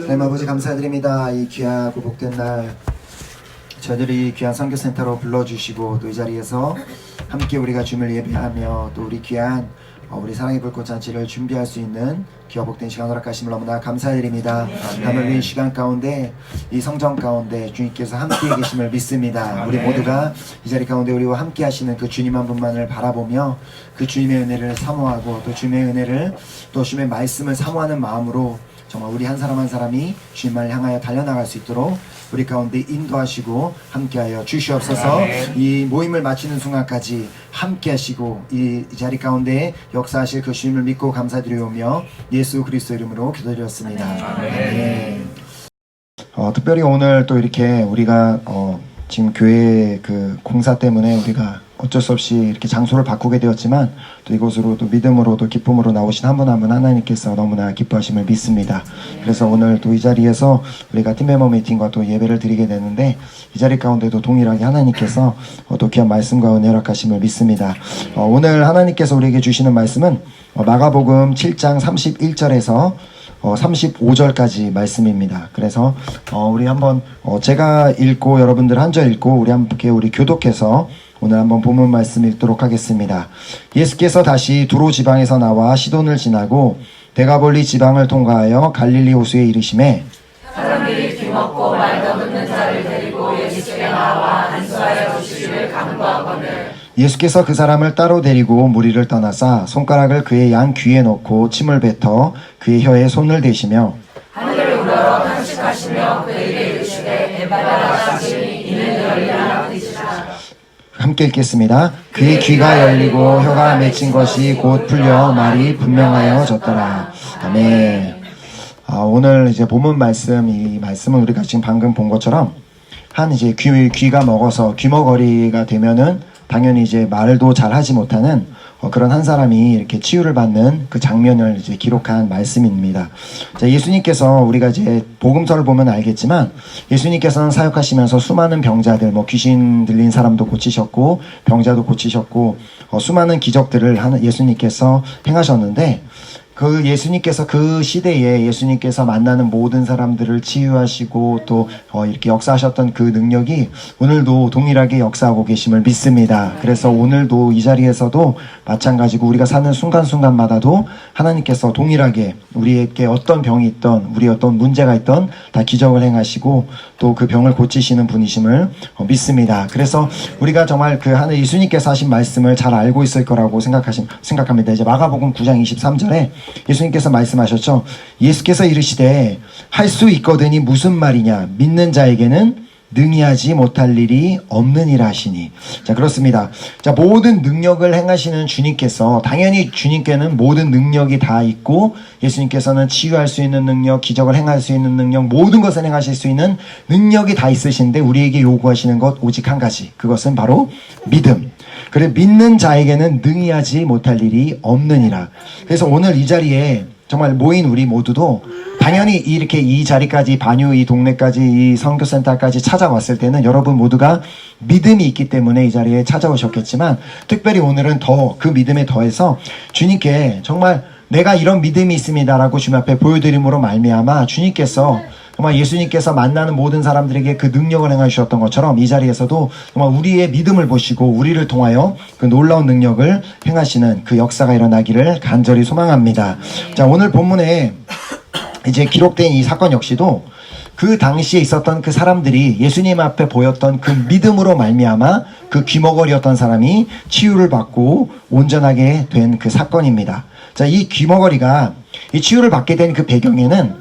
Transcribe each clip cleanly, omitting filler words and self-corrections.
하나님 아버지 감사드립니다. 이 귀하고 복된 날 저희들이 귀한 선교센터로 불러주시고 또 이 자리에서 함께 우리가 주님을 예배하며 또 우리 귀한 우리 사랑의 불꽃잔치를 준비할 수 있는 귀하 복된 시간 허락하심을 너무나 감사드립니다. 하늘 이 시간 가운데 이 성전 가운데 주님께서 함께 계심을 믿습니다. 우리 모두가 이 자리 가운데 우리와 함께 하시는 그 주님 한 분만을 바라보며 그 주님의 은혜를 사모하고 또 주님의 은혜를 또 주님의 말씀을 사모하는 마음으로 정말 우리 한 사람 한 사람이 주님을 향하여 달려나갈 수 있도록 우리 가운데 인도하시고 함께하여 주시옵소서. 이 모임을 마치는 순간까지 함께하시고 이 자리 가운데 역사하실 그 주님을 믿고 감사드리오며 예수 그리스도 이름으로 기도드렸습니다. 아멘. 특별히 오늘 또 이렇게 우리가 지금 교회 그 공사 때문에 우리가 어쩔 수 없이 이렇게 장소를 바꾸게 되었지만 또 이곳으로 또 믿음으로 또 기쁨으로 나오신 한 분 한 분 하나님께서 너무나 기뻐하심을 믿습니다. 그래서 오늘 또 이 자리에서 우리가 팀멤버 미팅과 또 예배를 드리게 되는데 이 자리 가운데도 동일하게 하나님께서 또 귀한 말씀과 은혜 허락하심을 믿습니다. 오늘 하나님께서 우리에게 주시는 말씀은 마가복음 7장 31절에서 35절까지 말씀입니다. 그래서 우리 한번 제가 읽고 여러분들 한 절 읽고 우리 함께 우리 교독해서 오늘 한번 본문 말씀 읽도록 하겠습니다. 예수께서 다시 두로 지방에서 나와 시돈을 지나고 데가볼리 지방을 통과하여 갈릴리 호수에 이르시매 사람들이 귀먹고 말도 묻는 자를 데리고 예수께 나와 안수하여 주시기를 간구하거늘 예수께서 그 사람을 따로 데리고 무리를 떠나사 손가락을 그의 양 귀에 넣고 침을 뱉어 그의 혀에 손을 대시며 하늘을 우러러 탄식하시며 그에게 이르시되 에바라 하시니 이는 열리라 뜻이라. 함께 읽겠습니다. 그의 귀가 열리고 혀가 맺힌 것이 곧 풀려 말이 분명하여졌더라. 아멘. 오늘 이제 본문 말씀, 이 말씀은 우리가 지금 방금 본 것처럼 한 이제 귀가 먹어서 귀머거리가 되면은 당연히 이제 말도 잘 하지 못하는 그런 한 사람이 이렇게 치유를 받는 그 장면을 이제 기록한 말씀입니다. 자, 예수님께서 우리가 이제 복음서를 보면 알겠지만 예수님께서는 사역하시면서 수많은 병자들, 귀신 들린 사람도 고치셨고 병자도 고치셨고 수많은 기적들을 예수님께서 행하셨는데 그 예수님께서 그 시대에 예수님께서 만나는 모든 사람들을 치유하시고 또 이렇게 역사하셨던 그 능력이 오늘도 동일하게 역사하고 계심을 믿습니다. 그래서 오늘도 이 자리에서도 마찬가지고 우리가 사는 순간순간마다도 하나님께서 동일하게 우리에게 어떤 병이 있던 우리 어떤 문제가 있던 다 기적을 행하시고 또 그 병을 고치시는 분이심을 믿습니다. 그래서 우리가 정말 그 하늘 예수님께서 하신 말씀을 잘 알고 있을 거라고 생각합니다. 이제 마가복음 9장 23절에 예수님께서 말씀하셨죠. 예수께서 이르시되 할 수 있거든이 무슨 말이냐 믿는 자에게는 능히하지 못할 일이 없느니라 하시니. 자, 그렇습니다. 자, 모든 능력을 행하시는 주님께서 당연히 주님께는 모든 능력이 다 있고 예수님께서는 치유할 수 있는 능력, 기적을 행할 수 있는 능력, 모든 것을 행하실 수 있는 능력이 다 있으신데 우리에게 요구하시는 것 오직 한 가지. 그것은 바로 믿음. 그래 믿는 자에게는 능히하지 못할 일이 없느니라. 그래서 오늘 이 자리에 정말 모인 우리 모두도 당연히 이렇게 이 자리까지 반유 이 동네까지 이 선교센터까지 찾아왔을 때는 여러분 모두가 믿음이 있기 때문에 이 자리에 찾아오셨겠지만 특별히 오늘은 더 그 믿음에 더해서 주님께 정말 내가 이런 믿음이 있습니다라고 주님 앞에 보여드림으로 말미암아 주님께서 정말 예수님께서 만나는 모든 사람들에게 그 능력을 행하셨던 것처럼 이 자리에서도 정말 우리의 믿음을 보시고 우리를 통하여 그 놀라운 능력을 행하시는 그 역사가 일어나기를 간절히 소망합니다. 자, 오늘 본문에 이제 기록된 이 사건 역시도 그 당시에 있었던 그 사람들이 예수님 앞에 보였던 그 믿음으로 말미암아 그 귀머거리였던 사람이 치유를 받고 온전하게 된 그 사건입니다. 자, 이 귀머거리가 이 치유를 받게 된 그 배경에는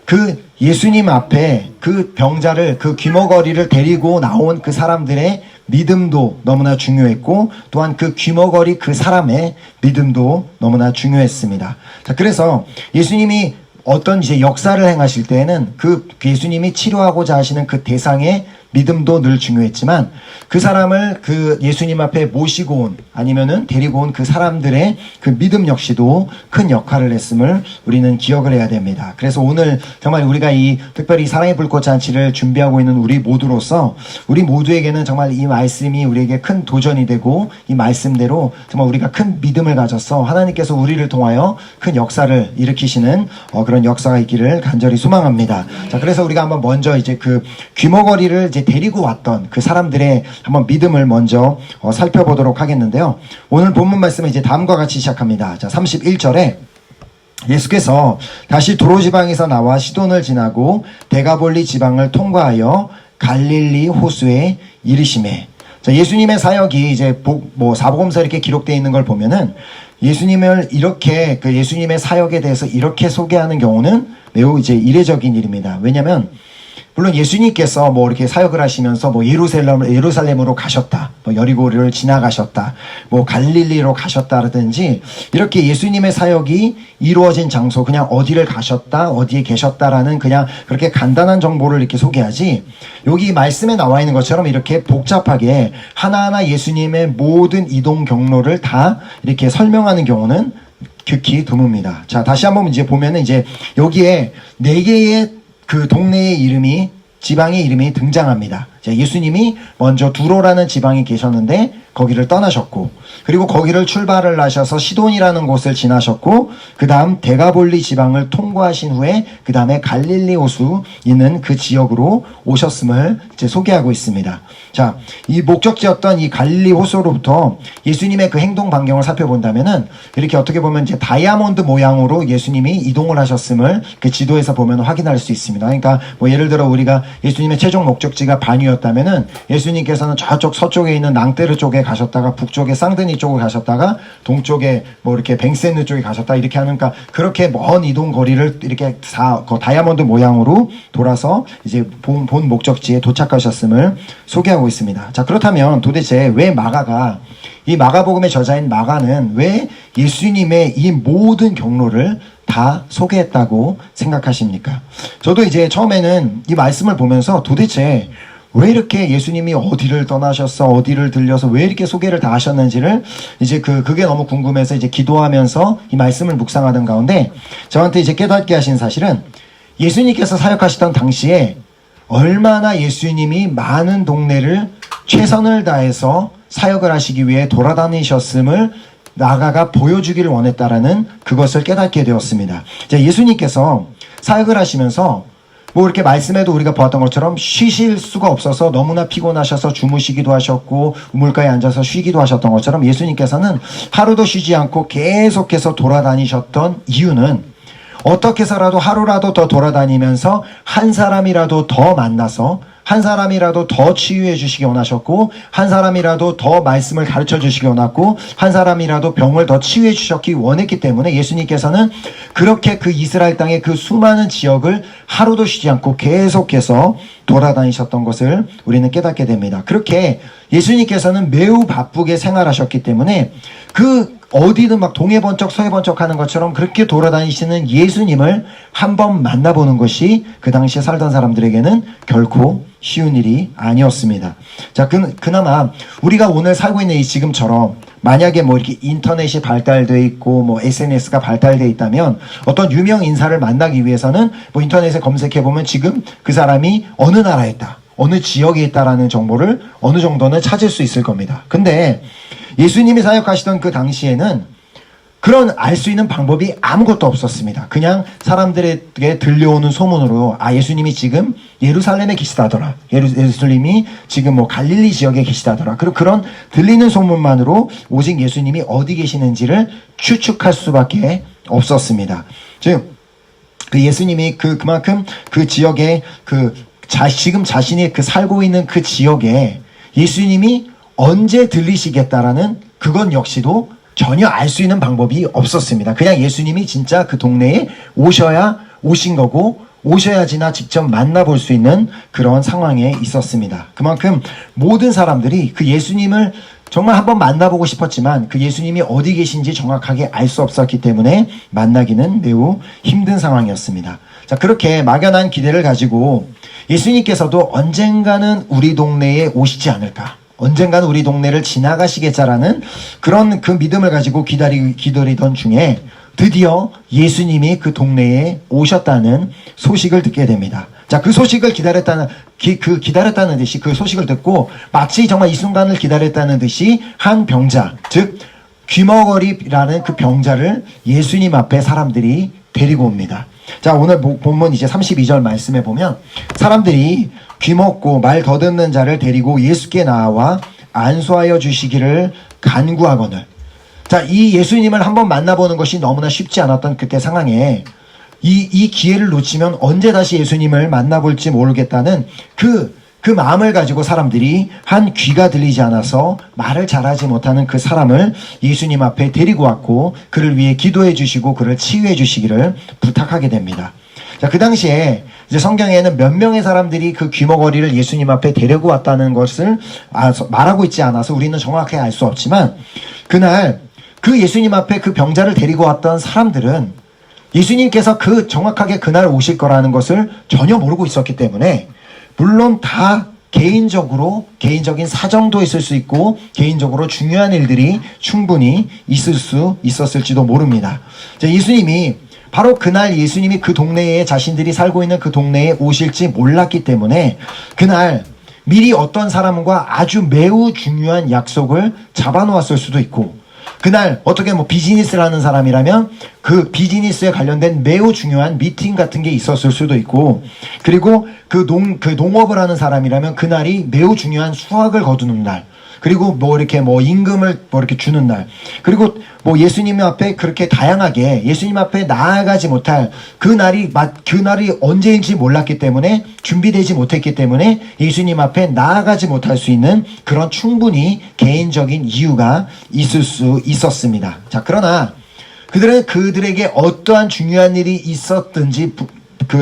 그 예수님 앞에 그 병자를 그 귀머거리를 데리고 나온 그 사람들의 믿음도 너무나 중요했고 또한 그 귀머거리 그 사람의 믿음도 너무나 중요했습니다. 자, 그래서 예수님이 어떤 이제 역사를 행하실 때에는 그 예수님이 치료하고자 하시는 그 대상의 믿음도 늘 중요했지만 그 사람을 그 예수님 앞에 모시고 온 아니면은 데리고 온 그 사람들의 그 믿음 역시도 큰 역할을 했음을 우리는 기억을 해야 됩니다. 그래서 오늘 정말 우리가 이 특별히 사랑의 불꽃 잔치를 준비하고 있는 우리 모두로서 우리 모두에게는 정말 이 말씀이 우리에게 큰 도전이 되고 이 말씀대로 정말 우리가 큰 믿음을 가져서 하나님께서 우리를 통하여 큰 역사를 일으키시는 그런 역사가 있기를 간절히 소망합니다. 자, 그래서 우리가 한번 먼저 이제 그 귀머거리를 이제 데리고 왔던 그 사람들의 한번 믿음을 먼저 살펴보도록 하겠는데요. 오늘 본문 말씀은 이제 다음과 같이 시작합니다. 자, 31절에 예수께서 다시 도로 지방에서 나와 시돈을 지나고 데가볼리 지방을 통과하여 갈릴리 호수에 이르시매. 자, 예수님의 사역이 이제 사복음서 이렇게 기록되어 있는 걸 보면은 예수님을 이렇게 그 예수님의 사역에 대해서 이렇게 소개하는 경우는 매우 이제 이례적인 일입니다. 왜냐면 물론 예수님께서 이렇게 사역을 하시면서 예루살렘으로 가셨다, 여리고를 지나가셨다, 갈릴리로 가셨다라든지 이렇게 예수님의 사역이 이루어진 장소, 그냥 어디를 가셨다, 어디에 계셨다라는 그냥 그렇게 간단한 정보를 이렇게 소개하지, 여기 말씀에 나와 있는 것처럼 이렇게 복잡하게 하나하나 예수님의 모든 이동 경로를 다 이렇게 설명하는 경우는 극히 드뭅니다. 자, 다시 한번 이제 보면은 이제 여기에 4개의 그 동네의 이름이, 지방의 이름이 등장합니다. 자, 예수님이 먼저 두로라는 지방에 계셨는데 거기를 떠나셨고, 그리고 거기를 출발을 하셔서 시돈이라는 곳을 지나셨고, 그 다음 데가볼리 지방을 통과하신 후에 그 다음에 갈릴리 호수 있는 그 지역으로 오셨음을 이제 소개하고 있습니다. 자, 이 목적지였던 이 갈릴리 호수로부터 예수님의 그 행동 반경을 살펴본다면은 이렇게 어떻게 보면 이제 다이아몬드 모양으로 예수님이 이동을 하셨음을 그 지도에서 보면 확인할 수 있습니다. 그러니까 예를 들어 우리가 예수님의 최종 목적지가 반유였다면은 예수님께서는 저쪽 서쪽에 있는 낭테르 쪽에 가셨다가 북쪽에 쌍드니 쪽을 가셨다가 동쪽에 이렇게 뱅센느 쪽에 가셨다 이렇게 하니까 그렇게 먼 이동 거리를 이렇게 다이아몬드 모양으로 돌아서 이제 본 목적지에 도착하셨음을 소개하고 있습니다. 자, 그렇다면 도대체 왜 이 마가복음의 저자인 마가는 왜 예수님의 이 모든 경로를 다 소개했다고 생각하십니까? 저도 이제 처음에는 이 말씀을 보면서 도대체 왜 이렇게 예수님이 어디를 떠나셨어, 어디를 들려서 왜 이렇게 소개를 다 하셨는지를 이제 그게 너무 궁금해서 이제 기도하면서 이 말씀을 묵상하던 가운데 저한테 이제 깨닫게 하신 사실은 예수님께서 사역하시던 당시에 얼마나 예수님이 많은 동네를 최선을 다해서 사역을 하시기 위해 돌아다니셨음을 마가가 보여주기를 원했다라는 그것을 깨닫게 되었습니다. 예수님께서 사역을 하시면서 이렇게 말씀에도 우리가 보았던 것처럼 쉬실 수가 없어서 너무나 피곤하셔서 주무시기도 하셨고 우물가에 앉아서 쉬기도 하셨던 것처럼 예수님께서는 하루도 쉬지 않고 계속해서 돌아다니셨던 이유는 어떻게 해서라도 하루라도 더 돌아다니면서 한 사람이라도 더 만나서 한 사람이라도 더 치유해 주시기 원하셨고 한 사람이라도 더 말씀을 가르쳐 주시기 원했고 한 사람이라도 병을 더 치유해 주셨기 원했기 때문에 예수님께서는 그렇게 그 이스라엘 땅의 그 수많은 지역을 하루도 쉬지 않고 계속해서 돌아다니셨던 것을 우리는 깨닫게 됩니다. 그렇게 예수님께서는 매우 바쁘게 생활하셨기 때문에 어디든 동해 번쩍 서해 번쩍 하는 것처럼 그렇게 돌아다니시는 예수님을 한번 만나보는 것이 그 당시에 살던 사람들에게는 결코 쉬운 일이 아니었습니다. 자, 그나마 우리가 오늘 살고 있는 이 지금처럼 만약에 이렇게 인터넷이 발달되어 있고 SNS가 발달되어 있다면 어떤 유명 인사를 만나기 위해서는 인터넷에 검색해보면 지금 그 사람이 어느 나라에 있다, 어느 지역에 있다라는 정보를 어느 정도는 찾을 수 있을 겁니다. 근데 예수님이 사역하시던 그 당시에는 그런 알 수 있는 방법이 아무것도 없었습니다. 그냥 사람들에게 들려오는 소문으로 예수님이 지금 예루살렘에 계시다더라, 예수님이 지금 갈릴리 지역에 계시다더라, 그런 들리는 소문만으로 오직 예수님이 어디 계시는지를 추측할 수밖에 없었습니다. 즉 그 예수님이 그만큼 그 지역에 지금 자신이 살고 있는 그 지역에 예수님이 언제 들리시겠다라는 그건 역시도 전혀 알 수 있는 방법이 없었습니다. 그냥 예수님이 진짜 그 동네에 오신 거고 오셔야지나 직접 만나볼 수 있는 그런 상황에 있었습니다. 그만큼 모든 사람들이 그 예수님을 정말 한번 만나보고 싶었지만 그 예수님이 어디 계신지 정확하게 알 수 없었기 때문에 만나기는 매우 힘든 상황이었습니다. 자, 그렇게 막연한 기대를 가지고 예수님께서도 언젠가는 우리 동네에 오시지 않을까, 언젠가는 우리 동네를 지나가시겠자라는 그런 그 믿음을 가지고 기다리던 중에 드디어 예수님이 그 동네에 오셨다는 소식을 듣게 됩니다. 자, 그 소식을 기다렸다는 듯이 그 소식을 듣고 마치 정말 이 순간을 기다렸다는 듯이 한 병자, 즉 귀머거리라는 그 병자를 예수님 앞에 사람들이 데리고 옵니다. 자, 오늘 본문 이제 32절 말씀에 보면 사람들이 귀먹고 말 더듬는 자를 데리고 예수께 나와 안수하여 주시기를 간구하거늘. 자, 이 예수님을 한번 만나보는 것이 너무나 쉽지 않았던 그때 상황에 이 기회를 놓치면 언제 다시 예수님을 만나볼지 모르겠다는 그 마음을 가지고 사람들이 한 귀가 들리지 않아서 말을 잘하지 못하는 그 사람을 예수님 앞에 데리고 왔고 그를 위해 기도해 주시고 그를 치유해 주시기를 부탁하게 됩니다. 자, 그 당시에 이제 성경에는 몇 명의 사람들이 그 귀머거리를 예수님 앞에 데리고 왔다는 것을 말하고 있지 않아서 우리는 정확하게 알 수 없지만 그날 그 예수님 앞에 그 병자를 데리고 왔던 사람들은 예수님께서 정확하게 그날 오실 거라는 것을 전혀 모르고 있었기 때문에 물론 다 개인적인 사정도 있을 수 있고 개인적으로 중요한 일들이 충분히 있었을지도 모릅니다. 예수님이 바로 그날 예수님이 그 동네에 자신들이 살고 있는 그 동네에 오실지 몰랐기 때문에 그날 미리 어떤 사람과 아주 매우 중요한 약속을 잡아놓았을 수도 있고 그날 어떻게 비즈니스를 하는 사람이라면 그 비즈니스에 관련된 매우 중요한 미팅 같은 게 있었을 수도 있고 그리고 그 농업을 하는 사람이라면 그날이 매우 중요한 수확을 거두는 날 그리고 임금을 이렇게 주는 날 그리고 예수님 앞에 그렇게 다양하게 예수님 앞에 나아가지 못할 그날이 언제인지 몰랐기 때문에 준비되지 못했기 때문에 예수님 앞에 나아가지 못할 수 있는 그런 충분히 개인적인 이유가 있을 수 있었습니다. 자, 그러나 그들에게 어떠한 중요한 일이 있었든지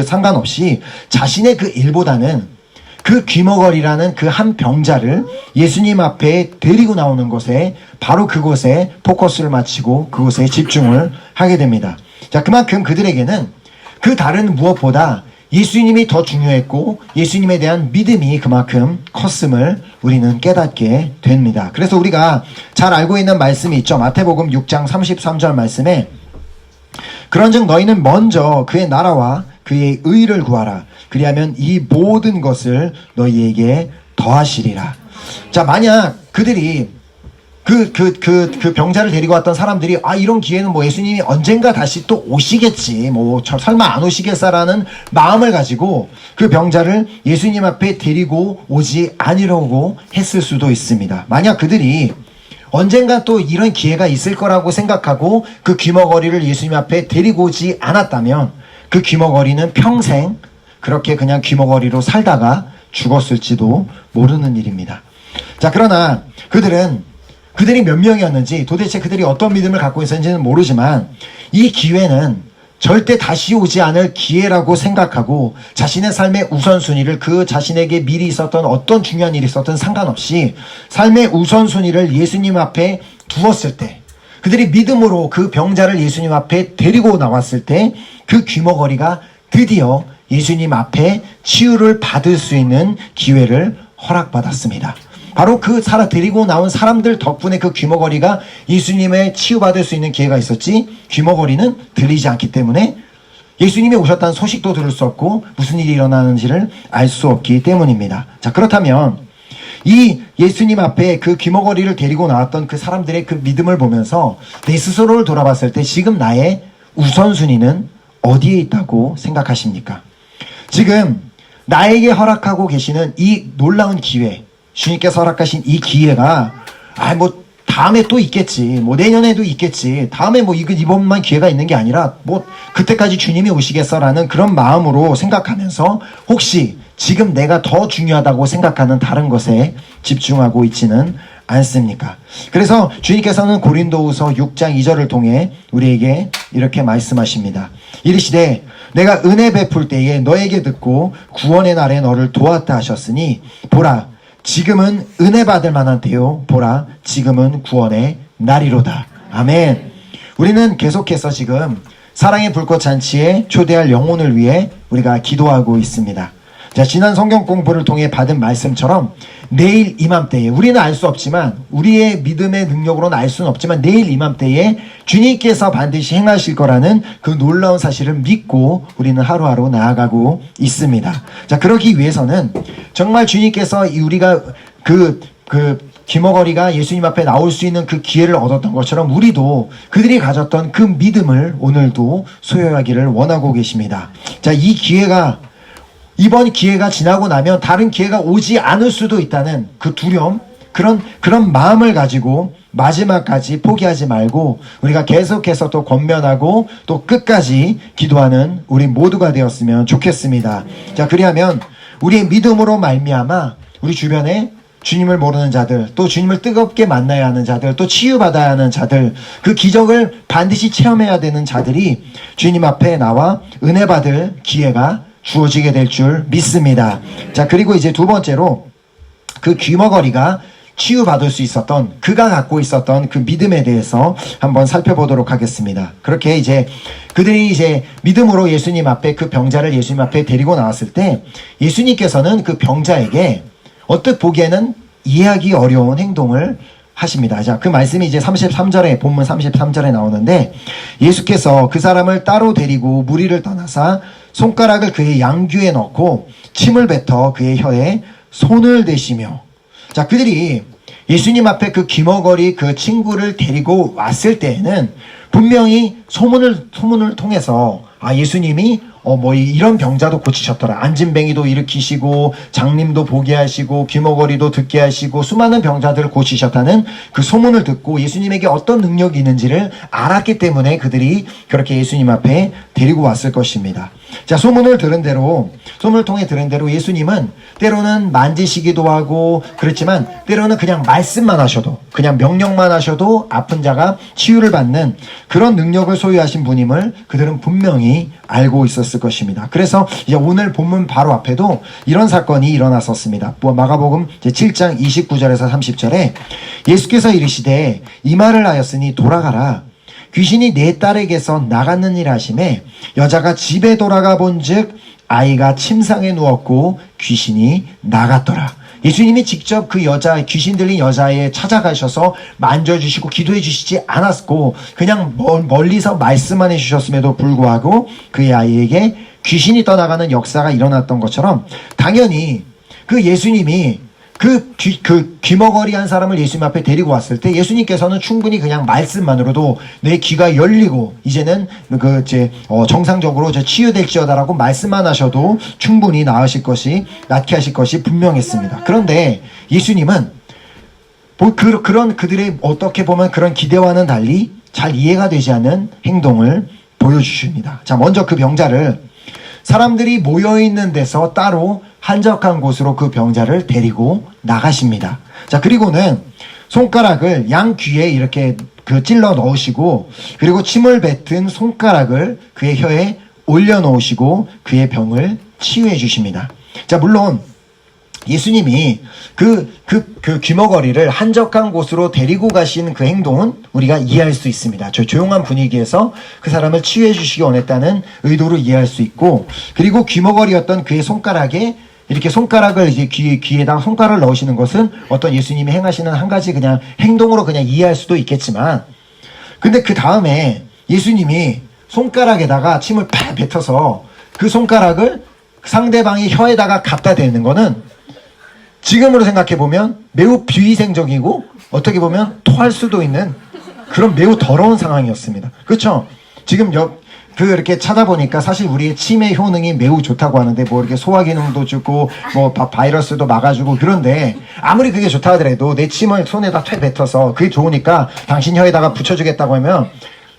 상관없이 자신의 그 일보다는 그 귀머거리라는 그 한 병자를 예수님 앞에 데리고 나오는 것에 바로 그곳에 포커스를 맞추고 그곳에 집중을 하게 됩니다. 자, 그만큼 그들에게는 그 다른 무엇보다 예수님이 더 중요했고 예수님에 대한 믿음이 그만큼 컸음을 우리는 깨닫게 됩니다. 그래서 우리가 잘 알고 있는 말씀이 있죠. 마태복음 6장 33절 말씀에 그런즉 너희는 먼저 그의 나라와 그의 의를 구하라. 그리하면 이 모든 것을 너희에게 더하시리라. 자, 만약 그들이 그 병자를 데리고 왔던 사람들이 이런 기회는 예수님이 언젠가 다시 또 오시겠지 설마 안 오시겠어라는 마음을 가지고 그 병자를 예수님 앞에 데리고 오지 않으려고 했을 수도 있습니다. 만약 그들이 언젠가 또 이런 기회가 있을 거라고 생각하고 그 귀머거리를 예수님 앞에 데리고 오지 않았다면 그 귀머거리는 평생 그렇게 그냥 귀머거리로 살다가 죽었을지도 모르는 일입니다. 자, 그러나 그들이 몇 명이었는지 도대체 그들이 어떤 믿음을 갖고 있었는지는 모르지만 이 기회는 절대 다시 오지 않을 기회라고 생각하고 자신의 삶의 우선순위를 그 자신에게 미리 있었던 어떤 중요한 일이 있었든 상관없이 삶의 우선순위를 예수님 앞에 두었을 때 그들이 믿음으로 그 병자를 예수님 앞에 데리고 나왔을 때 그 귀머거리가 드디어 예수님 앞에 치유를 받을 수 있는 기회를 허락받았습니다. 바로 데리고 나온 사람들 덕분에 그 귀머거리가 예수님의 치유받을 수 있는 기회가 있었지 귀머거리는 들리지 않기 때문에 예수님이 오셨다는 소식도 들을 수 없고 무슨 일이 일어나는지를 알 수 없기 때문입니다. 자, 그렇다면 이 예수님 앞에 그 귀머거리를 데리고 나왔던 그 사람들의 그 믿음을 보면서 내 스스로를 돌아봤을 때 지금 나의 우선순위는 어디에 있다고 생각하십니까? 지금 나에게 허락하고 계시는 이 놀라운 기회, 주님께서 허락하신 이 기회가 다음에 또 있겠지, 내년에도 있겠지, 다음에 이번만 기회가 있는 게 아니라 그때까지 주님이 오시겠어라는 그런 마음으로 생각하면서 혹시 지금 내가 더 중요하다고 생각하는 다른 것에 집중하고 있지는 않습니까? 그래서 주님께서는 고린도후서 6장 2절을 통해 우리에게 이렇게 말씀하십니다. 이르시되 내가 은혜 베풀 때에 너에게 듣고 구원의 날에 너를 도왔다 하셨으니 보라 지금은 은혜 받을 만한 때요 보라 지금은 구원의 날이로다. 아멘. 우리는 계속해서 지금 사랑의 불꽃 잔치에 초대할 영혼을 위해 우리가 기도하고 있습니다. 자, 지난 성경 공부를 통해 받은 말씀처럼 내일 이맘때에, 우리는 알 수 없지만, 우리의 믿음의 능력으로는 알 수는 없지만, 내일 이맘때에 주님께서 반드시 행하실 거라는 그 놀라운 사실을 믿고 우리는 하루하루 나아가고 있습니다. 자, 그러기 위해서는 정말 주님께서 우리가 귀머거리가 예수님 앞에 나올 수 있는 그 기회를 얻었던 것처럼 우리도 그들이 가졌던 그 믿음을 오늘도 소유하기를 원하고 계십니다. 자, 이번 기회가 지나고 나면 다른 기회가 오지 않을 수도 있다는 그 두려움, 그런 마음을 가지고 마지막까지 포기하지 말고 우리가 계속해서 또 권면하고 또 끝까지 기도하는 우리 모두가 되었으면 좋겠습니다. 자, 그리하면 우리의 믿음으로 말미암아 우리 주변에 주님을 모르는 자들, 또 주님을 뜨겁게 만나야 하는 자들, 또 치유받아야 하는 자들, 그 기적을 반드시 체험해야 되는 자들이 주님 앞에 나와 은혜 받을 기회가 주어지게 될 줄 믿습니다. 자, 그리고 이제 두 번째로 그 귀머거리가 치유받을 수 있었던, 그가 갖고 있었던 그 믿음에 대해서 한번 살펴보도록 하겠습니다. 그렇게 이제 그들이 이제 믿음으로 예수님 앞에, 그 병자를 예수님 앞에 데리고 나왔을 때 예수님께서는 그 병자에게 언뜻 보기에는 이해하기 어려운 행동을 하십니다. 자, 그 말씀이 이제 33절에, 본문 33절에 나오는데, 예수께서 그 사람을 따로 데리고 무리를 떠나사 손가락을 그의 양귀에 넣고 침을 뱉어 그의 혀에 손을 대시며. 자, 그들이 예수님 앞에 그 귀머거리 그 친구를 데리고 왔을 때에는 분명히 소문을 통해서 예수님이 이런 병자도 고치셨더라. 안진뱅이도 일으키시고 장님도 보게 하시고 귀머거리도 듣게 하시고 수많은 병자들을 고치셨다는 그 소문을 듣고 예수님에게 어떤 능력이 있는지를 알았기 때문에 그들이 그렇게 예수님 앞에 데리고 왔을 것입니다. 자, 소문을 통해 들은 대로 예수님은 때로는 만지시기도 하고 그렇지만 때로는 그냥 말씀만 하셔도, 그냥 명령만 하셔도 아픈 자가 치유를 받는 그런 능력을 소유하신 분임을 그들은 분명히 알고 있었을 것입니다. 그래서 이제 오늘 본문 바로 앞에도 이런 사건이 일어났었습니다. 마가복음 7장 29절에서 30절에 예수께서 이르시되 이 말을 하였으니 돌아가라. 귀신이 내 딸에게서 나갔느니라 하시매 여자가 집에 돌아가 본즉 아이가 침상에 누웠고 귀신이 나갔더라. 예수님이 직접 그 귀신 들린 여자에 찾아가셔서 만져주시고 기도해 주시지 않았고 그냥 멀리서 말씀만 해주셨음에도 불구하고 그의 아이에게 귀신이 떠나가는 역사가 일어났던 것처럼 당연히 그 예수님이 그 귀머거리 한 사람을 예수님 앞에 데리고 왔을 때 예수님께서는 충분히 그냥 말씀만으로도 내 귀가 열리고 이제는 정상적으로 치유될지어다라고 말씀만 하셔도 충분히 낫게 하실 것이 분명했습니다. 그런데 예수님은 그들의 어떻게 보면 그런 기대와는 달리 잘 이해가 되지 않는 행동을 보여주십니다. 자, 먼저 그 병자를 사람들이 모여있는 데서 따로 한적한 곳으로 그 병자를 데리고 나가십니다. 자, 그리고는 손가락을 양 귀에 이렇게 찔러 넣으시고 그리고 침을 뱉은 손가락을 그의 혀에 올려 놓으시고 그의 병을 치유해 주십니다. 자, 물론 예수님이 그 귀머거리를 한적한 곳으로 데리고 가신 그 행동은 우리가 이해할 수 있습니다. 저 조용한 분위기에서 그 사람을 치유해 주시기 원했다는 의도로 이해할 수 있고, 그리고 귀머거리였던 그의 손가락에 이렇게 손가락을 이제 귀에다 손가락을 넣으시는 것은 어떤 예수님이 행하시는 한 가지 그냥 행동으로 그냥 이해할 수도 있겠지만, 근데 그 다음에 예수님이 손가락에다가 침을 팍 뱉어서 그 손가락을 상대방의 혀에다가 갖다 대는 거는 지금으로 생각해보면 매우 비위생적이고 어떻게 보면 토할 수도 있는 그런 매우 더러운 상황이었습니다. 그렇죠? 지금 이렇게 찾아보니까 사실 우리의 치매 효능이 매우 좋다고 하는데 이렇게 소화 기능도 주고 바이러스도 막아주고, 그런데 아무리 그게 좋다 하더라도 내 침을 손에다 뱉어서 그게 좋으니까 당신 혀에다가 붙여주겠다고 하면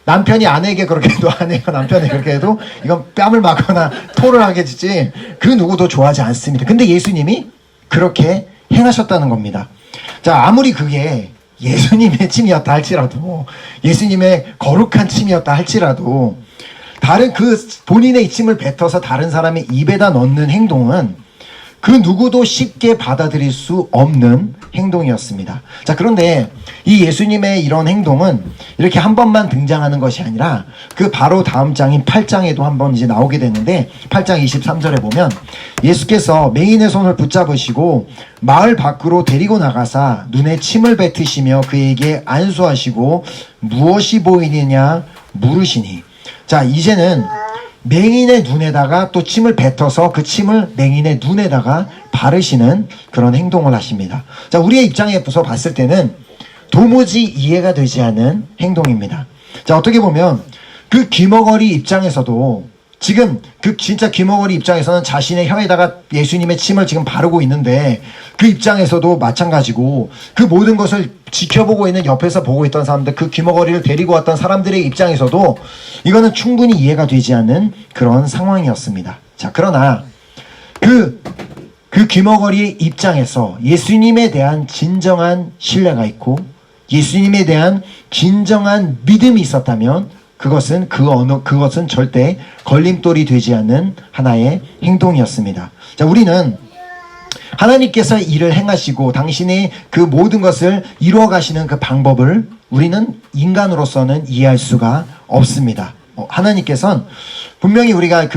남편이 아내에게 그렇게 해도 아내가 남편에게 그렇게 해도 이건 뺨을 맞거나 토를 하게 되지 그 누구도 좋아하지 않습니다. 근데 예수님이 그렇게 행하셨다는 겁니다. 자, 아무리 그게 예수님의 침이었다 할지라도, 예수님의 거룩한 침이었다 할지라도, 본인의 침을 뱉어서 다른 사람의 입에다 넣는 행동은 그 누구도 쉽게 받아들일 수 없는 행동이었습니다. 자, 그런데 이 예수님의 이런 행동은 이렇게 한 번만 등장하는 것이 아니라 그 바로 다음 장인 8장에도 한번 이제 나오게 되는데 8장 23절에 보면 예수께서 맹인의 손을 붙잡으시고 마을 밖으로 데리고 나가사 눈에 침을 뱉으시며 그에게 안수하시고 무엇이 보이느냐 물으시니. 자, 이제는 맹인의 눈에다가 또 침을 뱉어서 그 침을 맹인의 눈에다가 바르시는 그런 행동을 하십니다. 자, 우리의 입장에서 봤을 때는 도무지 이해가 되지 않는 행동입니다. 자, 어떻게 보면 그 귀머거리 입장에서도 지금 그 진짜 귀머거리 입장에서는 자신의 혀에다가 예수님의 침을 지금 바르고 있는데 그 입장에서도 마찬가지고 그 모든 것을 지켜보고 있는 옆에서 보고 있던 사람들, 그 귀머거리를 데리고 왔던 사람들의 입장에서도 이거는 충분히 이해가 되지 않는 그런 상황이었습니다. 자, 그러나 그 귀머거리의 입장에서 예수님에 대한 진정한 신뢰가 있고 예수님에 대한 진정한 믿음이 있었다면 그것은 절대 걸림돌이 되지 않는 하나의 행동이었습니다. 자, 우리는 하나님께서 일을 행하시고 당신의 그 모든 것을 이루어 가시는 그 방법을 우리는 인간으로서는 이해할 수가 없습니다. 하나님께서는 분명히 우리가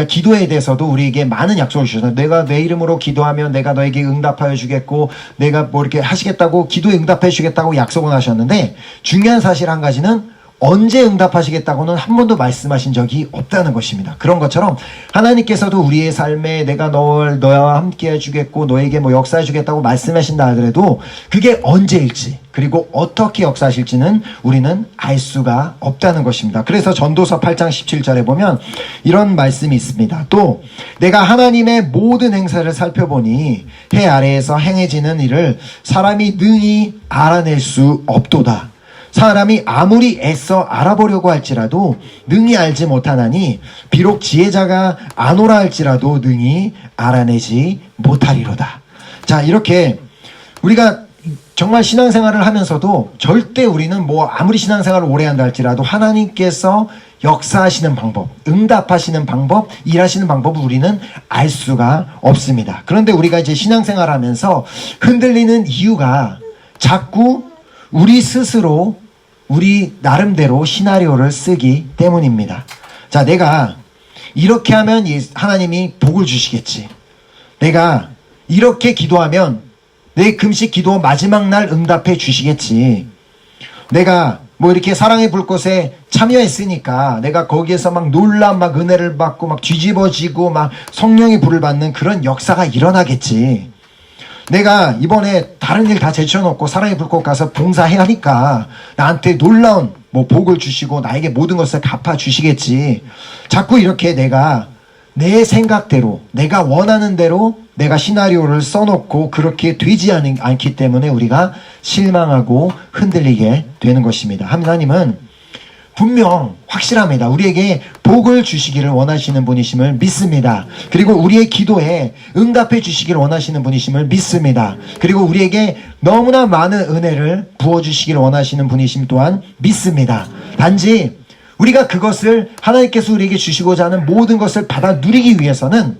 기도에 대해서도 우리에게 많은 약속을 주셨어요. 내가 내 이름으로 기도하면 내가 너에게 응답하여 주겠고 내가 뭐 이렇게 하시겠다고 기도에 응답해 주겠다고 약속을 하셨는데 중요한 사실 한 가지는 언제 응답하시겠다고는 한 번도 말씀하신 적이 없다는 것입니다. 그런 것처럼 하나님께서도 우리의 삶에 내가 너와 함께 해주겠고 너에게 뭐 역사해 주겠다고 말씀하신다 하더라도 그게 언제일지 그리고 어떻게 역사하실지는 우리는 알 수가 없다는 것입니다. 그래서 전도서 8장 17절에 보면 이런 말씀이 있습니다. 또 내가 하나님의 모든 행사를 살펴보니 해 아래에서 행해지는 일을 사람이 능히 알아낼 수 없도다. 사람이 아무리 애써 알아보려고 할지라도 능히 알지 못하나니 비록 지혜자가 아노라 할지라도 능히 알아내지 못하리로다. 자, 이렇게 우리가 정말 신앙생활을 하면서도 절대 우리는 뭐 아무리 신앙생활을 오래 한다 할지라도 하나님께서 역사하시는 방법, 응답하시는 방법, 일하시는 방법을 우리는 알 수가 없습니다. 그런데 우리가 이제 신앙생활을 하면서 흔들리는 이유가 자꾸 우리 스스로 우리 나름대로 시나리오를 쓰기 때문입니다. 자, 내가 이렇게 하면 하나님이 복을 주시겠지. 내가 이렇게 기도하면 내 금식 기도 마지막 날 응답해 주시겠지. 내가 뭐 이렇게 사랑의 불꽃에 참여했으니까 내가 거기에서 막 놀라 막 은혜를 받고 막 뒤집어지고 막 성령의 불을 받는 그런 역사가 일어나겠지. 내가 이번에 다른 일 다 제쳐놓고 사랑의 불꽃 가서 봉사해야 하니까 나한테 놀라운 뭐 복을 주시고 나에게 모든 것을 갚아 주시겠지. 자꾸 이렇게 내가 내 생각대로 내가 원하는 대로 내가 시나리오를 써놓고 그렇게 되지 않기 때문에 우리가 실망하고 흔들리게 되는 것입니다. 하나님은 분명 확실합니다. 우리에게 복을 주시기를 원하시는 분이심을 믿습니다. 그리고 우리의 기도에 응답해 주시기를 원하시는 분이심을 믿습니다. 그리고 우리에게 너무나 많은 은혜를 부어주시기를 원하시는 분이심 또한 믿습니다. 단지 우리가 그것을 하나님께서 우리에게 주시고자 하는 모든 것을 받아 누리기 위해서는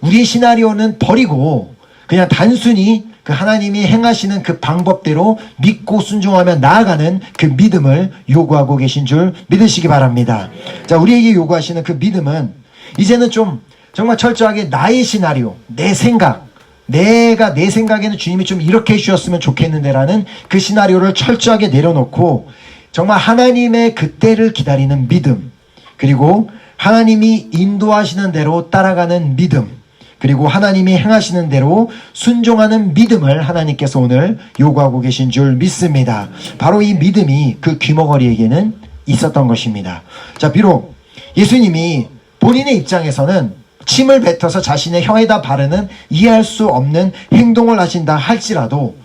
우리의 시나리오는 버리고 그냥 단순히 그 하나님이 행하시는 그 방법대로 믿고 순종하며 나아가는 그 믿음을 요구하고 계신 줄 믿으시기 바랍니다. 자, 우리에게 요구하시는 그 믿음은 이제는 좀 정말 철저하게 나의 시나리오, 내 생각, 내가 내 생각에는 주님이 좀 이렇게 해주셨으면 좋겠는데라는 그 시나리오를 철저하게 내려놓고 정말 하나님의 그때를 기다리는 믿음, 그리고 하나님이 인도하시는 대로 따라가는 믿음, 그리고 하나님이 행하시는 대로 순종하는 믿음을 하나님께서 오늘 요구하고 계신 줄 믿습니다. 바로 이 믿음이 그 귀머거리에게는 있었던 것입니다. 자, 비록 예수님이 본인의 입장에서는 침을 뱉어서 자신의 혀에다 바르는 이해할 수 없는 행동을 하신다 할지라도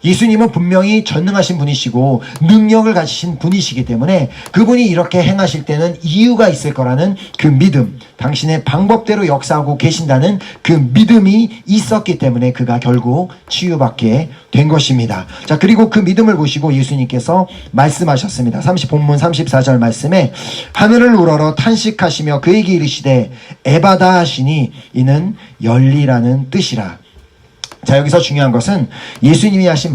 예수님은 분명히 전능하신 분이시고 능력을 가지신 분이시기 때문에 그분이 이렇게 행하실 때는 이유가 있을 거라는 그 믿음, 당신의 방법대로 역사하고 계신다는 그 믿음이 있었기 때문에 그가 결국 치유받게 된 것입니다. 자, 그리고 그 믿음을 보시고 예수님께서 말씀하셨습니다. 본문 34절 말씀에 하늘을 우러러 탄식하시며 그에게 이르시되 에바다 하시니 이는 열리라는 뜻이라. 자, 여기서 중요한 것은 예수님이 하신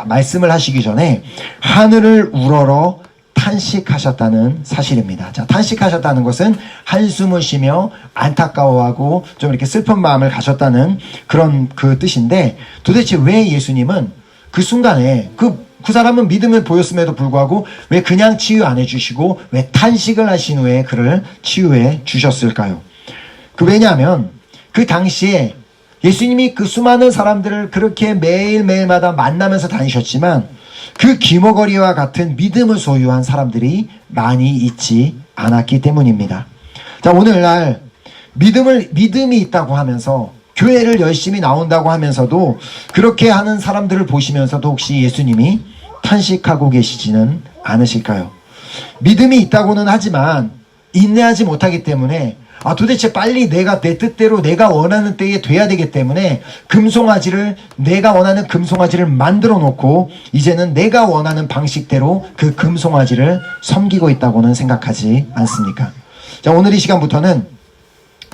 말씀을 하시기 전에 하늘을 우러러 탄식하셨다는 사실입니다. 자, 탄식하셨다는 것은 한숨을 쉬며 안타까워하고 좀 이렇게 슬픈 마음을 가졌다는 그런 그 뜻인데, 도대체 왜 예수님은 그 순간에 그 사람은 믿음을 보였음에도 불구하고 왜 그냥 치유 안 해주시고 왜 탄식을 하신 후에 그를 치유해 주셨을까요? 왜냐하면 그 당시에 예수님이 그 수많은 사람들을 그렇게 매일매일마다 만나면서 다니셨지만 그 귀머거리와 같은 믿음을 소유한 사람들이 많이 있지 않았기 때문입니다. 자, 오늘날 믿음이 있다고 하면서 교회를 열심히 나온다고 하면서도 그렇게 하는 사람들을 보시면서도 혹시 예수님이 탄식하고 계시지는 않으실까요? 믿음이 있다고는 하지만 인내하지 못하기 때문에 도대체 빨리 내가 내 뜻대로 내가 원하는 때에 돼야 되기 때문에 내가 원하는 금송아지를 만들어 놓고 이제는 내가 원하는 방식대로 그 금송아지를 섬기고 있다고는 생각하지 않습니까? 자, 오늘 이 시간부터는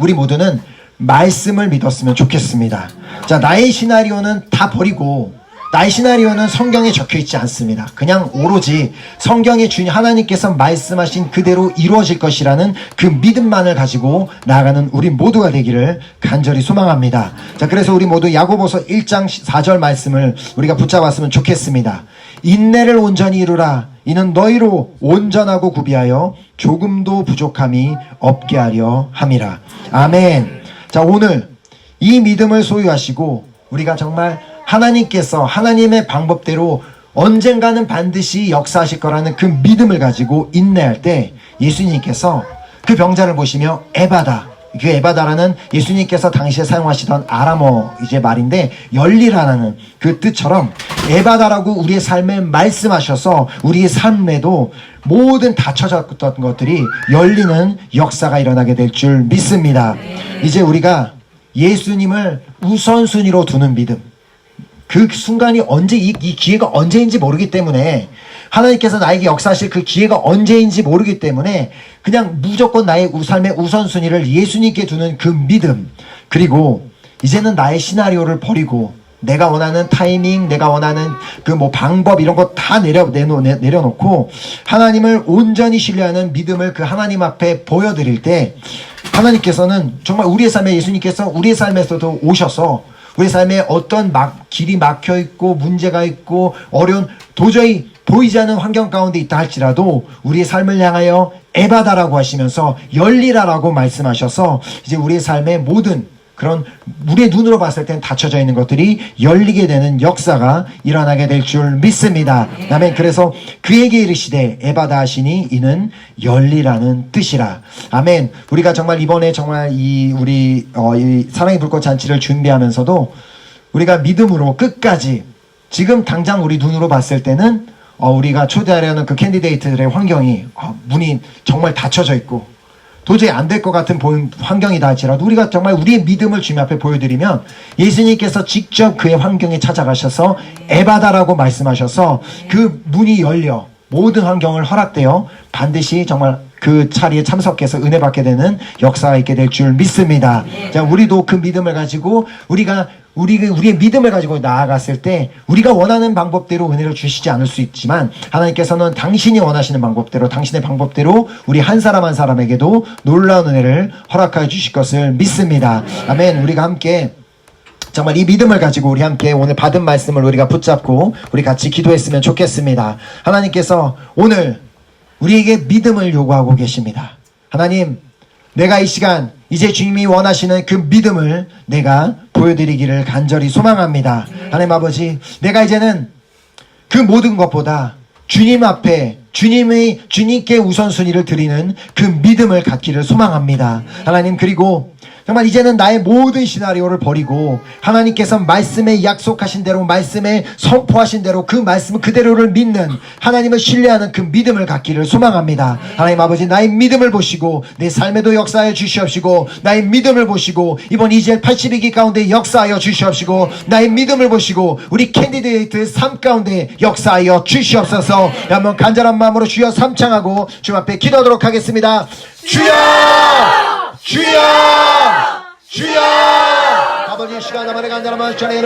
우리 모두는 말씀을 믿었으면 좋겠습니다. 자, 나의 시나리오는 다 버리고 나의 시나리오는 성경에 적혀있지 않습니다. 그냥 오로지 성경에 하나님께서 말씀하신 그대로 이루어질 것이라는 그 믿음만을 가지고 나아가는 우리 모두가 되기를 간절히 소망합니다. 자, 그래서 우리 모두 야고보서 1장 4절 말씀을 우리가 붙잡았으면 좋겠습니다. 인내를 온전히 이루라. 이는 너희로 온전하고 구비하여 조금도 부족함이 없게 하려 함이라. 아멘. 자, 오늘 이 믿음을 소유하시고 우리가 정말 하나님께서 하나님의 방법대로 언젠가는 반드시 역사하실 거라는 그 믿음을 가지고 인내할 때 예수님께서 그 병자를 보시며 에바다, 그 에바다라는 예수님께서 당시에 사용하시던 아람어 말인데 열리라는 그 뜻처럼 에바다라고 우리의 삶에 말씀하셔서 우리의 삶에도 모든 닫혀졌던 것들이 열리는 역사가 일어나게 될 줄 믿습니다. 이제 우리가 예수님을 우선순위로 두는 믿음, 그 순간이 이 기회가 언제인지 모르기 때문에 하나님께서 나에게 역사하실 그 기회가 언제인지 모르기 때문에 그냥 무조건 나의 삶의 우선순위를 예수님께 두는 그 믿음, 그리고 이제는 나의 시나리오를 버리고 내가 원하는 타이밍, 내가 원하는 그 방법 이런 거 다 내려놓고 하나님을 온전히 신뢰하는 믿음을 그 하나님 앞에 보여드릴 때 하나님께서는 정말 우리의 삶에 예수님께서 우리의 삶에서도 오셔서 우리 삶에 어떤 길이 막혀있고 문제가 있고 어려운 도저히 보이지 않는 환경 가운데 있다 할지라도 우리의 삶을 향하여 에바다라고 하시면서 열리라라고 말씀하셔서 이제 우리의 삶의 모든 그런 우리의 눈으로 봤을 땐 닫혀져 있는 것들이 열리게 되는 역사가 일어나게 될 줄 믿습니다. 아멘. 그래서 그에게 이르시되 에바다 하시니 이는 열리라는 뜻이라. 아멘. 우리가 정말 이번에 정말 이 사랑의 불꽃 잔치를 준비하면서도 우리가 믿음으로 끝까지 지금 당장 우리 눈으로 봤을 때는 우리가 초대하려는 그 캔디데이트들의 환경이 문이 정말 닫혀져 있고 도저히 안 될 것 같은 환경이다 할지라도 우리가 정말 우리의 믿음을 주님 앞에 보여드리면 예수님께서 직접 그의 환경에 찾아가셔서 에바다라고 말씀하셔서 그 문이 열려 모든 환경을 허락되어 반드시 정말 그 자리에 참석해서 은혜 받게 되는 역사가 있게 될 줄 믿습니다. 자, 우리도 그 믿음을 가지고 우리의 믿음을 가지고 나아갔을 때 우리가 원하는 방법대로 은혜를 주시지 않을 수 있지만 하나님께서는 당신이 원하시는 방법대로 당신의 방법대로 우리 한 사람 한 사람에게도 놀라운 은혜를 허락하여 주실 것을 믿습니다. 아멘. 우리가 함께 정말 이 믿음을 가지고 우리 함께 오늘 받은 말씀을 우리가 붙잡고 우리 같이 기도했으면 좋겠습니다. 하나님께서 오늘 우리에게 믿음을 요구하고 계십니다. 하나님, 내가 이 시간 이제 주님이 원하시는 그 믿음을 내가 보여드리기를 간절히 소망합니다. 하나님 아버지, 내가 이제는 그 모든 것보다 주님 앞에 주님께 우선순위를 드리는 그 믿음을 갖기를 소망합니다. 하나님, 그리고 정말 이제는 나의 모든 시나리오를 버리고 하나님께서 말씀에 약속하신 대로, 말씀에 선포하신 대로 그 말씀 그대로를 믿는, 하나님을 신뢰하는 그 믿음을 갖기를 소망합니다. 하나님 아버지, 나의 믿음을 보시고 내 삶에도 역사하여 주시옵시고, 나의 믿음을 보시고 이번 이젤 82기 가운데 역사하여 주시옵시고, 나의 믿음을 보시고 우리 캔디데이트 삶 가운데 역사하여 주시옵소서. 한번 간절한 마음으로 주여 삼창하고 주 앞에 기도하도록 하겠습니다. 주여! 주여! 주여! 아버지, 시간 아버지 간절한 마음 전해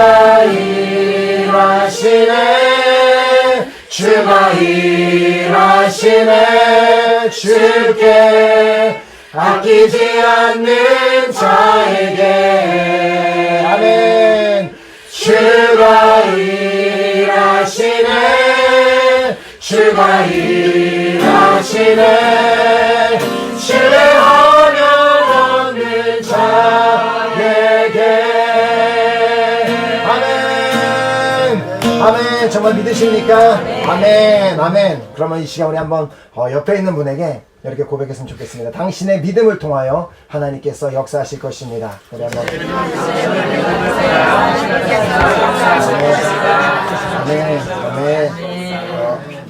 주가 일하시네, 주가 일하시네. 주께 아끼지 않는 자에게 아멘. 주가 일하시네, 주가 일하시네. 신뢰하며 얻는 자에게 아멘. 정말 믿으십니까? 아멘. 아멘. 그러면 이 시간 우리 한번 옆에 있는 분에게 이렇게 고백했으면 좋겠습니다. 당신의 믿음을 통하여 하나님께서 역사하실 것입니다. 우리 한번 아멘. 아멘. 아멘.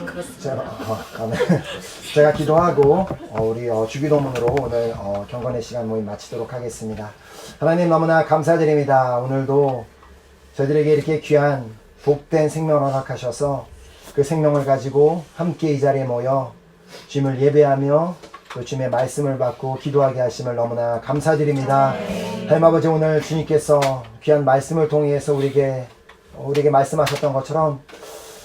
제가 기도하고 우리 주기도문으로 오늘 경건의 시간 모임 마치도록 하겠습니다. 하나님 너무나 감사드립니다. 오늘도 저희들에게 이렇게 귀한 복된 생명을 허락하셔서 그 생명을 가지고 함께 이 자리에 모여 주님을 예배하며 또 주님의 말씀을 받고 기도하게 하심을 너무나 감사드립니다. 하나님 아버지, 오늘 주님께서 귀한 말씀을 통해서 우리에게 말씀하셨던 것처럼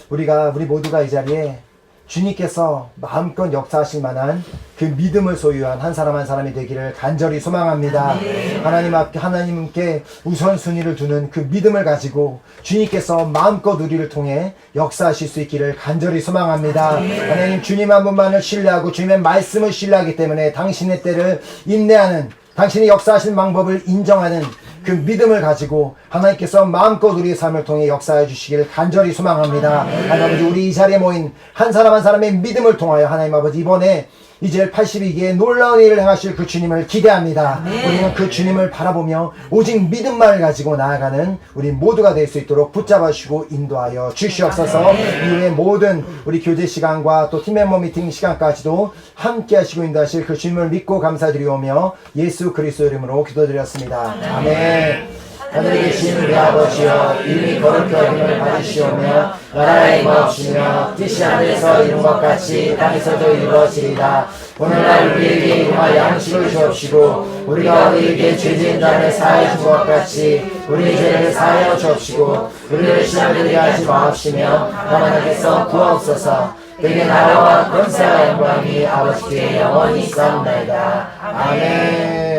우리 모두가 이 자리에 주님께서 마음껏 역사하실 만한 그 믿음을 소유한 한 사람 한 사람이 되기를 간절히 소망합니다. 하나님 앞에 하나님께 우선순위를 두는 그 믿음을 가지고 주님께서 마음껏 우리를 통해 역사하실 수 있기를 간절히 소망합니다. 하나님, 주님 한 분만을 신뢰하고 주님의 말씀을 신뢰하기 때문에 당신의 때를 인내하는, 당신이 역사하신 방법을 인정하는 그 믿음을 가지고 하나님께서 마음껏 우리의 삶을 통해 역사해 주시기를 간절히 소망합니다. 하나님 아버지, 우리 이 자리에 모인 한 사람 한 사람의 믿음을 통하여 하나님 아버지, 이번에 이제 82기에 놀라운 일을 행하실 그 주님을 기대합니다. 우리는 그 주님을 바라보며 오직 믿음만을 가지고 나아가는 우리 모두가 될 수 있도록 붙잡아 주시고 인도하여 주시옵소서. 이후에 모든 우리 교제 시간과 또 팀멤버 미팅 시간까지도 함께 하시고 인도하실 그 주님을 믿고 감사드리오며 예수 그리스도 이름으로 기도드렸습니다. 아멘. 하늘에 계신 우리 아버지여, 이름이 거룩히 여김을 받으시오며 나라의 임하옵시며 뜻이 하늘에서 이룬 것 같이 땅에서도 이루어지리다. 오늘날 우리에게 일용할 양식을 주옵시고 우리가 우리에게 죄지은 자를 사하여 준 것 같이 우리의 죄를 사하여 주옵시고 우리를 시험에 들게 하지 마옵시며 다만 악에서 구하옵소서. 그에게 나라와 권세와 영광이 아버지께 영원히 있사옵나이다. 아멘.